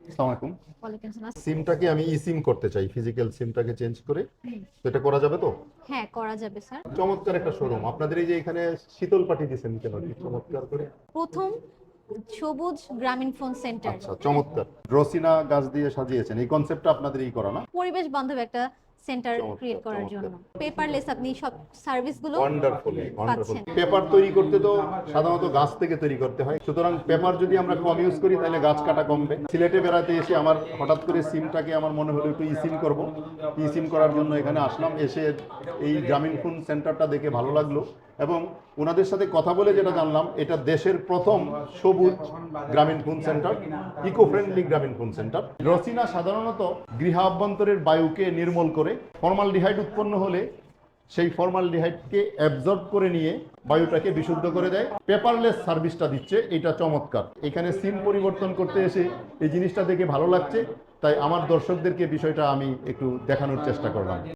আসসালামু আলাইকুম। ওয়ালাইকুম আসসালাম। সিমটাকে আমি ই সিম করতে চাই, ফিজিক্যাল সিমটাকে চেঞ্জ করে। তো এটা করা যাবে তো? হ্যাঁ, করা যাবে স্যার। চমৎকার একটা শোরুম আপনাদের। এই যে এখানে শীতল পাটি দিয়েছেন কেন, কি চমৎকার করে! প্রথম সবুজ গ্রামীণ ফোন সেন্টার। আচ্ছা, চমৎকার। রসিনা গাছ দিয়ে সাজিয়েছেন, এই কনসেপ্টটা আপনাদেরই করা না? পরিবেশ বান্ধব একটা সেন্টার চমৎকার, ক্রিয়েট করার চমৎকার। জন্য পেপারলেস আপনি সব সার্ভিসগুলো ওয়ান্ডারফুল, ওয়ান্ডারফুল। পাচ্ছেন। পেপার তৈরি করতে তো সাধারণত গাছ থেকে তৈরি করতে হয়, সুতরাং পেপার যদি আমরা কম ইউজ করি তাহলে গাছ কাটা কমবে। সিলেটে বেড়াতে এসে আমার হঠাৎ করে সিমটাকে আমার মনে হলো একটু ই সিম করবো। ই সিম করার জন্য এখানে আসলাম, এসে এই গ্রামীণ ফোন সেন্টারটা দেখে ভালো লাগলো এবং ওনাদের সাথে কথা বলে যেটা জানলাম, এটা দেশের প্রথম সবুজ গ্রামীণ ফোন সেন্টার, ইকো ফ্রেন্ডলি গ্রামীণ ফোন সেন্টার। রসিনা সাধারণত গৃহ অভ্যন্তরের বায়ুকে নির্মল করে, ফর্মালডিহাইড উৎপন্ন হলে সেই ফর্মালডিহাইডকে অ্যাবজর্ব করে নিয়ে বায়ুটাকে বিশুদ্ধ করে দেয়। পেপারলেস সার্ভিসটা দিচ্ছে, এটা চমৎকার। এখানে সিম পরিবর্তন করতে এসে এই জিনিসটা দেখে ভালো লাগছে, তাই আমার দর্শকদেরকে বিষয়টা আমি একটু দেখানোর চেষ্টা করলাম।